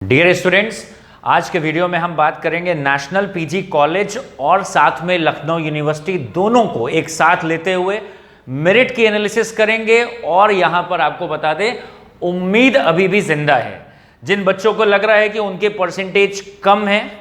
Dear students, आज के video में हम बात करेंगे नेशनल पीजी कॉलेज और साथ में लखनऊ यूनिवर्सिटी, दोनों को एक साथ लेते हुए मेरिट की एनालिसिस करेंगे। और यहां पर आपको बता दें, उम्मीद अभी भी जिंदा है। जिन बच्चों को लग रहा है कि उनके परसेंटेज कम है,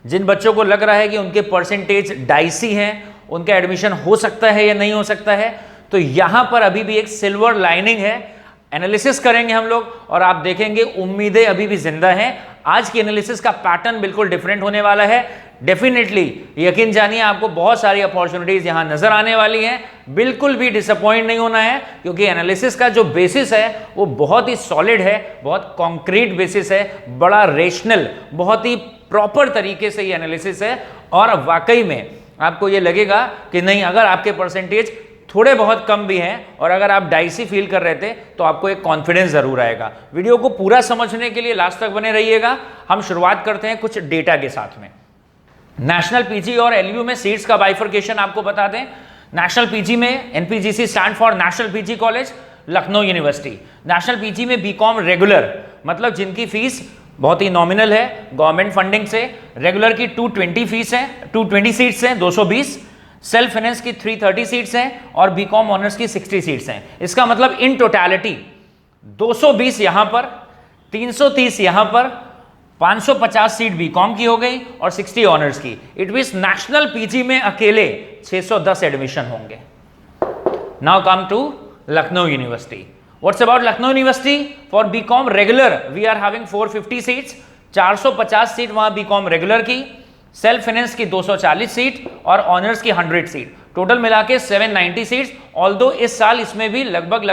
जिन बच्चों को लग रहा है कि उनके परसेंटेज डाइसी हैं, उनका एडमिशन हो सकता है या नहीं हो सकता है, तो यहां पर अभी भी एक सिल्वर लाइनिंग है। एनालिसिस करेंगे हम लोग और आप देखेंगे उम्मीदें अभी भी जिंदा हैं। आज की एनालिसिस का पैटर्न बिल्कुल डिफरेंट होने वाला है। डेफिनेटली यकीन जानिए, आपको बहुत सारी अपॉर्चुनिटीज यहां नजर आने वाली हैं। बिल्कुल भी डिसअपॉइंट नहीं होना है, क्योंकि एनालिसिस का जो बेसिस है वो बहुत ही सॉलिड है, बहुत कॉन्क्रीट बेसिस है, बड़ा रेशनल, बहुत ही प्रॉपर तरीके से ये एनालिसिस है। और वाकई में आपको ये लगेगा कि नहीं, अगर आपके परसेंटेज थोड़े बहुत कम भी हैं और अगर आप डाइसी फील कर रहे थे तो आपको एक कॉन्फिडेंस जरूर आएगा। वीडियो को पूरा समझने के लिए लास्ट तक बने रहिएगा। हम शुरुआत करते हैं कुछ डेटा के साथ में। नेशनल पीजी और एलयू में सीट्स का बाइफर्केशन आपको बता दें। नेशनल पीजी में NPGC stand for national PG college Lucknow university. National PG में बीकॉम रेगुलर, मतलब जिनकी फीस बहुत ही नॉमिनल है गवर्नमेंट फंडिंग से। रेगुलर की 220 फीस है, 220 सीट्स हैं, 220। सेल्फ फाइनेंस की 330 सीट्स हैं और बीकॉम ऑनर्स की 60 सीट्स हैं। इसका मतलब इन टोटलिटी 220 यहां पर, 330 यहां पर, 550 सीट बीकॉम की हो गई और 60 ऑनर्स की। इट मींस नेशनल पीजी में अकेले 610 एडमिशन होंगे। Now come to Lucknow university. What's about Lucknow university? For B Com regular we are having 450 seats, 450 seat वहां बीकॉम रेगुलर की, सेल्फ फाइनेंस की 240 सीट और ऑनर्स की 100 सीट, टोटल मिला के 790 सीट्स। ऑल्दो इस साल इसमें भी लगभग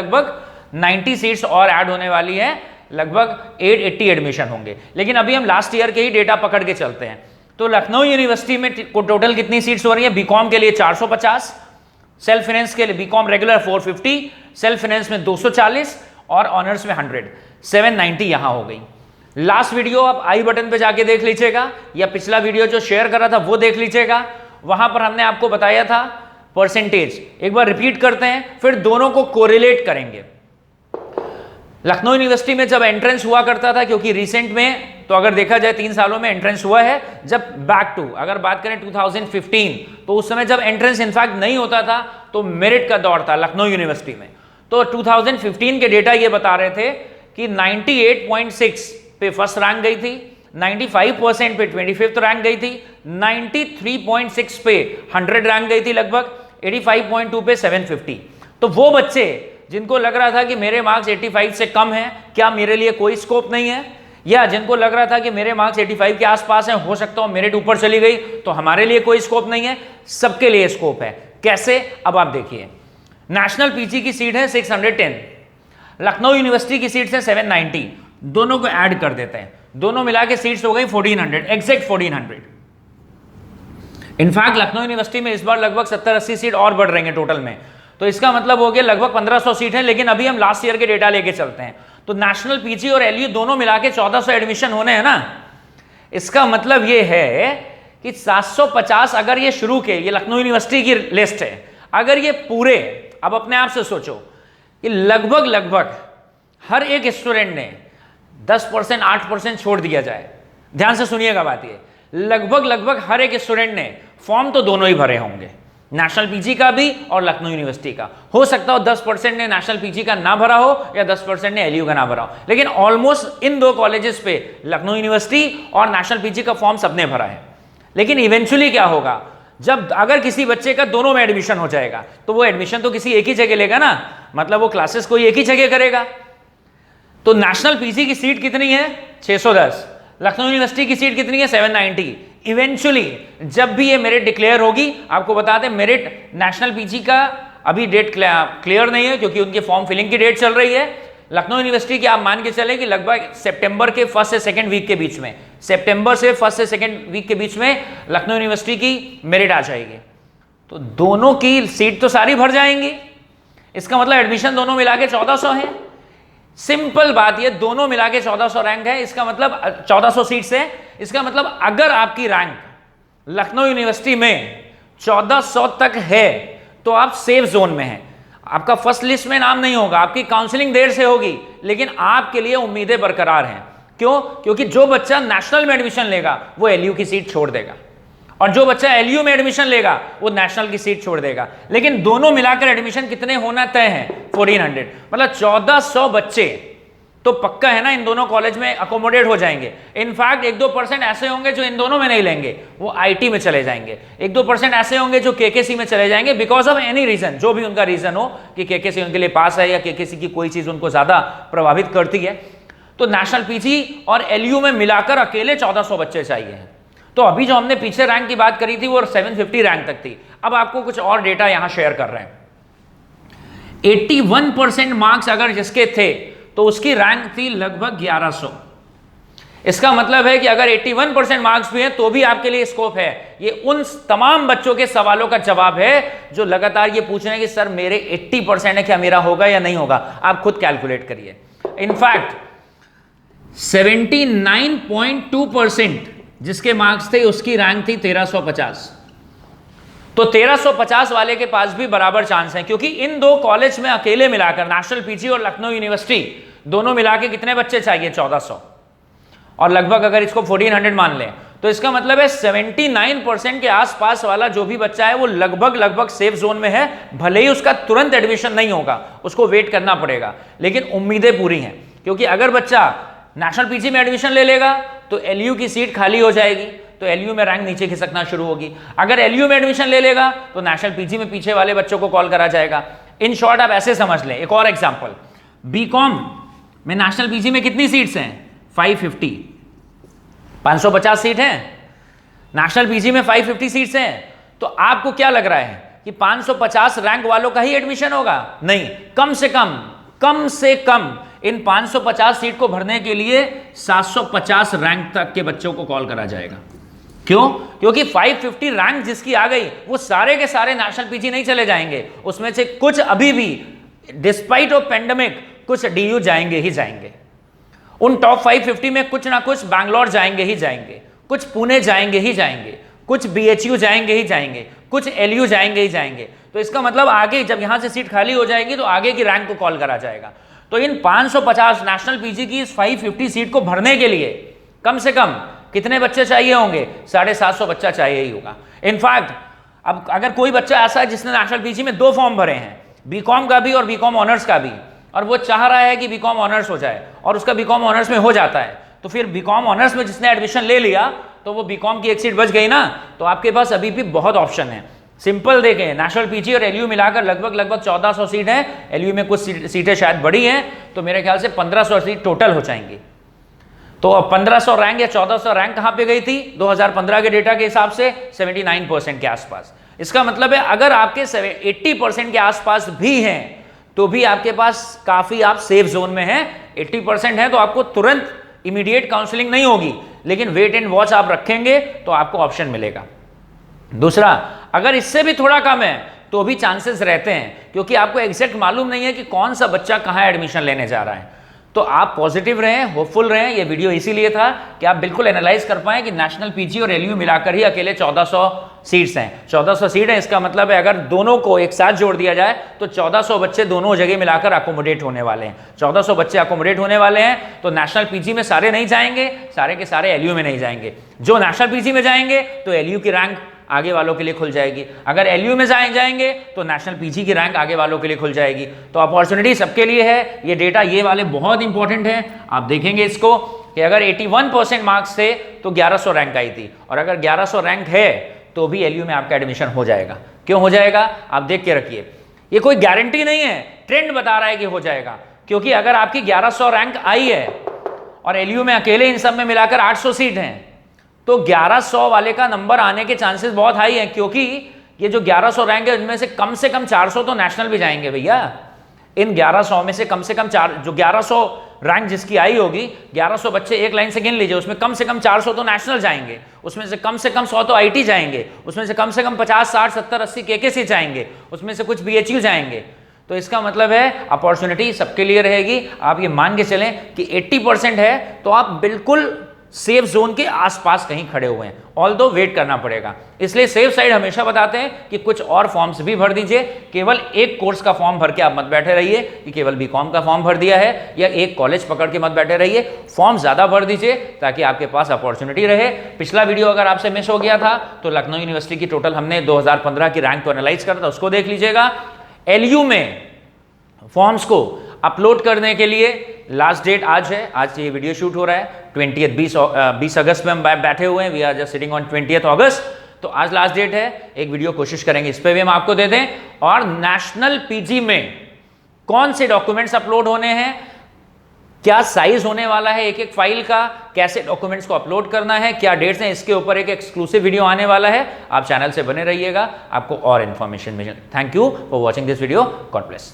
90 सीट्स और ऐड होने वाली है, लगभग 880 एडमिशन होंगे। लेकिन अभी हम लास्ट ईयर के ही डेटा पकड़ के चलते हैं। तो लखनऊ यूनिवर्सिटी में टोटल कितनी सीट्स हो रही है? बीकॉम के लिए 450, सेल्फ फाइनेंस के लिए बीकॉम रेगुलर 450, सेल्फ फाइनेंस में 240 और ऑनर्स में 100, 790 यहां हो गई। लास्ट वीडियो आप आई बटन पे जाके देख लीजिएगा, या पिछला वीडियो जो शेयर कर रहा था वो देख लीजिएगा। वहां पर हमने आपको बताया था परसेंटेज। एक बार रिपीट करते हैं, फिर दोनों को कोरिलेट करेंगे। लखनऊ यूनिवर्सिटी में जब एंट्रेंस हुआ करता था, क्योंकि रिसेंट में तो अगर देखा जाए 3 सालों में एंट्रेंस हुआ है, जब बैक टू अगर बात करें 2015, तो उस समय जब एंट्रेंस इनफैक्ट नहीं होता था तो मेरिट का दौर था लखनऊ यूनिवर्सिटी में। तो 2015 के डेटा ये बता रहे थे कि 98.6 पे फर्स्ट रैंक गई थी, 95% पे 25th रैंक गई थी, 93.6 पे 100 रैंक गई थी, लगभग 85.2 पे 750। तो वो बच्चे जिनको लग रहा था कि मेरे मार्क्स 85 से कम हैं, क्या मेरे लिए कोई स्कोप नहीं है, या जिनको लग रहा था कि मेरे मार्क्स 85 के आसपास हैं, हो सकता हो मेरिट ऊपर चली गई तो हमारे लिए कोई स्कोप नहीं है, सबके लिए स्कोप है। कैसे? अब आप देखिए, नेशनल पीजी की सीट है 610, लखनऊ यूनिवर्सिटी की सीट है 790, दोनों को ऐड कर देते हैं, दोनों मिला के सीट्स हो गई 1400, एग्जैक्ट 1400। इनफैक्ट लखनऊ यूनिवर्सिटी में इस बार लगभग 70-80 सीट और बढ़ रही हैं टोटल में, तो इसका मतलब हो गया लगभग 1500 सीट है। लेकिन अभी हम लास्ट ईयर के डेटा लेके चलते हैं, तो नेशनल पीजी और एलयू दोनों मिला के 1400 एडमिशन होने हैं ना। इसका मतलब ये है कि 750 अगर ये शुरू के, ये लखनऊ यूनिवर्सिटी की लिस्ट है, अगर ये पूरे, अब अपने आप से सोचो कि लगभग हर एक स्टूडेंट ने 10%, 8% छोड़ दिया जाए, ध्यान से सुनिएगा बात ये, लगभग हर एक स्टूडेंट ने फॉर्म तो दोनों ही भरे होंगे, नेशनल पीजी का भी और लखनऊ यूनिवर्सिटी का। हो सकता हो 10% ने नेशनल पीजी का ना भरा हो या 10% ने एलयू का ना भरा हो, लेकिन ऑलमोस्ट इन दो कॉलेजेस पे लखनऊ यूनिवर्सिटी और नेशनल पीजी का फॉर्म सबने भरा है। लेकिन इवेंचुअली क्या होगा, जब अगर किसी बच्चे का दोनों में एडमिशन हो जाएगा तो वो एडमिशन तो किसी एक ही जगह लेगा ना, मतलब वो क्लासेस कोई एक ही जगह करेगा। तो नेशनल पीजी की सीट कितनी है? 610। लखनऊ यूनिवर्सिटी की सीट कितनी है? 790। इवेंचुअली जब भी ये मेरिट डिक्लेयर होगी, आपको बता दें मेरिट नेशनल पीजी का अभी डेट क्लियर नहीं है, क्योंकि उनके फॉर्म फिलिंग की डेट चल रही है। लखनऊ यूनिवर्सिटी की आप मान के चले कि लगभग सितंबर के 1st से 2nd वीक के बीच में, सितंबर से 1st से 2nd वीक के बीच में लखनऊ यूनिवर्सिटी की मेरिट आ जाएगी। तो दोनों की सीट तो सारी भर जाएंगी, इसका मतलब एडमिशन दोनों मिला के 1400 है। सिंपल बात ये, दोनों मिला के 1400 रैंक है, इसका मतलब 1400 सीट्स है। इसका मतलब अगर आपकी रैंक लखनऊ यूनिवर्सिटी में 1400 तक है तो आप सेफ जोन में हैं। आपका फर्स्ट लिस्ट में नाम नहीं होगा, आपकी काउंसलिंग देर से होगी, लेकिन आपके लिए उम्मीदें बरकरार हैं। क्यों? क्योंकि जो बच्चा नेशनल में एडमिशन लेगा वो एलयू की सीट छोड़ देगा, और जो बच्चा एलयू में एडमिशन लेगा वो नेशनल की सीट छोड़ देगा। लेकिन दोनों मिलाकर एडमिशन कितने होना तय है? 1400, मतलब 1400 बच्चे तो पक्का है ना इन दोनों कॉलेज में अकोमोडेट हो जाएंगे। इनफैक्ट 1-2% ऐसे होंगे जो इन दोनों में नहीं लेंगे, वो आईटी में चले जाएंगे। 1-2% ऐसे होंगे जो केकेसी में चले जाएंगे बिकॉज ऑफ एनी रीजन, जो भी उनका रीजन हो कि केकेसी उनके लिए पास है या केकेसी की कोई चीज उनको ज्यादा प्रभावित करती है। तो नेशनल पीजी और एलयू में मिलाकर अकेले 1400 बच्चे चाहिए। तो अभी जो हमने पीछे रैंक की बात करी थी वो 750 रैंक तक थी। अब आपको कुछ और डेटा यहां शेयर कर रहे हैं। 81% मार्क्स अगर जिसके थे तो उसकी रैंक थी लगभग 1100। इसका मतलब है कि अगर 81% मार्क्स भी हैं तो भी आपके लिए स्कोप है। ये उन तमाम बच्चों के सवालों का जवाब है जो लगातार ये पूछ रहे हैं कि सर मेरे 80% है, क्या मेरा होगा या नहीं होगा? आप खुद कैलकुलेट करिए। इनफैक्ट 79.2% जिसके मार्क्स थे उसकी रैंक थी 1350। तो 1350 वाले के पास भी बराबर चांस है, क्योंकि इन दो कॉलेज में अकेले मिलाकर नेशनल पीजी और लखनऊ यूनिवर्सिटी दोनों मिला के कितने बच्चे चाहिए? 1400। और लगभग अगर इसको 1400 मान लें तो इसका मतलब है 79% के आसपास वाला जो भी बच्चा है वो लगभग सेफ जोन में है। भले ही उसका तुरंत एडमिशन नहीं होगा, उसको वेट करना पड़ेगा, लेकिन उम्मीदें पूरी हैं। क्योंकि अगर बच्चा नेशनल पीजी में एडमिशन ले लेगा तो एलयू की सीट खाली हो जाएगी, तो एलयू में रैंक नीचे खिसकना शुरू होगी। अगर एलयू में एडमिशन ले लेगा तो नेशनल पीजी में पीछे वाले बच्चों को कॉल करा जाएगा। इन शॉर्ट आप ऐसे समझ लें। एक और एग्जांपल, बीकॉम में नेशनल पीजी में कितनी सीट्स हैं? 550, 550 सीट हैं। नेशनल पीजी में 550 सीट्स हैं। तो आपको क्या लग रहा है कि 550 रैंक वालों का ही एडमिशन होगा? नहीं, कम से कम इन 550 सीट को भरने के लिए 750 रैंक तक के बच्चों को कॉल करा जाएगा। क्यों? क्योंकि 550 रैंक जिसकी आ गई वो सारे के सारे नेशनल पीजी नहीं चले जाएंगे, उसमें से कुछ अभी भी डिस्पाइट ऑफ पेंडेमिक कुछ डीयू जाएंगे ही जाएंगे। उन टॉप 550 में कुछ ना कुछ बैंगलोर जाएंगे ही जाएंगे, कुछ पुणे जाएंगे ही जाएंगे, कुछ बीएचयू जाएंगे ही जाएंगे, कुछ एलयू जाएंगे ही जाएंगे। तो इसका मतलब आगे जब यहां से सीट खाली हो जाएगी तो आगे की रैंक को कॉल करा जाएगा। तो इन 550 नेशनल पीजी की इस 550 सीट को भरने के लिए कम से कम कितने बच्चे चाहिए होंगे? 750 बच्चा चाहिए ही होगा। इनफैक्ट अब अगर कोई बच्चा ऐसा है जिसने नेशनल पीजी में 2 फॉर्म भरे हैं, बीकॉम का भी और बीकॉम ऑनर्स का भी, और वो चाह रहा है कि बीकॉम ऑनर्स हो जाए और उसका बीकॉम ऑनर्स में हो जाता है, तो फिर बीकॉम ऑनर्स में जिसने एडमिशन ले लिया तो वो बीकॉम की एक सीट बच गई ना। तो आपके पास अभी भी बहुत ऑप्शन है। सिंपल देखें, नेशनल पीजी और एलयू मिलाकर लगभग 1400 सीट है। एलयू में कुछ सीटें शायद बड़ी हैं, तो मेरे ख्याल से 1500 सीट टोटल हो जाएंगी। तो अब 1500 रैंक या 1400 रैंक कहां पे गई थी? 2015 के डेटा के हिसाब से 79% के आसपास। इसका मतलब है अगर आपके 80% के आसपास भी हैं तो भी आपके पास काफी आप सेफ जोन में हैं। 80% है तो आपको तुरंत इमीडिएट काउंसलिंग नहीं होगी, लेकिन वेट एंड वॉच आप रखेंगे तो आपको ऑप्शन मिलेगा। दूसरा, अगर इससे भी थोड़ा कम है तो भी चांसेस रहते हैं, क्योंकि आपको एग्जैक्ट मालूम नहीं है कि कौन सा बच्चा कहां एडमिशन लेने जा रहा है। तो आप पॉजिटिव रहें, होपफुल रहें। ये वीडियो इसीलिए था कि आप बिल्कुल एनालाइज कर पाएं कि नेशनल पीजी और एलयू मिलाकर ही अकेले 1400 सीट्स हैं। 1400 सीट है, इसका मतलब है अगर दोनों को एक साथ जोड़ दिया जाए तो 1400 बच्चे दोनों जगह मिलाकर अकोमोडेट होने वाले हैं। 1400 बच्चे अकोमोडेट होने वाले हैं। तो नेशनल पीजी में सारे नहीं जाएंगे, सारे के सारे एलयू में नहीं जाएंगे। जो नेशनल पीजी में जाएंगे तो एलयू की रैंक आगे वालों के लिए खुल जाएगी। अगर एलयू में जाएंगे तो नेशनल पीजी की रैंक आगे वालों के लिए खुल जाएगी। तो अपॉर्चुनिटी सबके लिए है। ये डेटा ये वाले बहुत इंपॉर्टेंट है, आप देखेंगे इसको कि अगर 81% मार्क्स थे तो 1100 रैंक आई थी, और अगर 1100 रैंक है तो भी एलयू में आपका एडमिशन हो जाएगा। क्यों हो जाएगा? आप देख के रखिए। ये कोई गारंटी नहीं है, ट्रेंड बता रहा है कि हो जाएगा। क्योंकि अगर आपकी 1100 रैंक आई है और एलयू में अकेले इन सब में मिलाकर 800 सीट हैं तो 1100 वाले का नंबर आने के चांसेस बहुत हाई हैं, क्योंकि ये जो 1100 रैंक है उनमें से कम 400 तो नेशनल भी जाएंगे भैया। इन 1100 में से कम 4 जो 1100 रैंक जिसकी आई होगी, 1100 बच्चे एक लाइन से गिन लीजिए, उसमें कम 400 तो नेशनल जाएंगे, उसमें से कम 100 तो आईटी जाएंगे, उसमें से कम 50, 60, 70, 80 केकेसी जाएंगे, उसमें से कुछ बीएचयू जाएंगे। तो इसका मतलब है अपॉर्चुनिटी सबके लिए रहेगी। आप ये मान के चलें कि 80% है तो आप बिल्कुल सेफ जोन के आसपास कहीं खड़े हुए हैं, ऑल्दो वेट करना पड़ेगा। इसलिए सेफ साइड हमेशा बताते हैं कि कुछ और फॉर्म्स भी भर दीजिए, केवल एक कोर्स का फॉर्म भर के आप मत बैठे रहिए कि केवल बीकॉम का फॉर्म भर दिया है, या एक कॉलेज पकड़ के मत बैठे रहिए, फॉर्म ज्यादा भर दीजिए ताकि आपके पास अपॉर्चुनिटी रहे। पिछला वीडियो अगर आपसे मिस हो गया था तो लखनऊ यूनिवर्सिटी की टोटल हमने 2015 की रैंक को एनालाइज करा था, उसको देख लीजिएगा। एलयू में फॉर्म्स को अपलोड करने के लिए लास्ट डेट आज है, आज ये वीडियो शूट हो रहा है 20 अगस्त में हम बैठे हुए हैं, we are just sitting on 20 August, तो आज लास्ट डेट है। एक वीडियो कोशिश करेंगे इस पे भी हम आपको दे दें। और नेशनल पीजी में कौन से डॉक्यूमेंट्स अपलोड होने हैं, क्या साइज होने वाला है एक एक फाइल का, कैसे डॉक्यूमेंट्स को अपलोड करना है, क्या डेट्स हैं, इसके ऊपर एक एक्सक्लूसिव वीडियो आने वाला है। आप चैनल से बने रहिएगा, आपको और इंफॉर्मेशन मिले। Thank you for watching this video, God bless.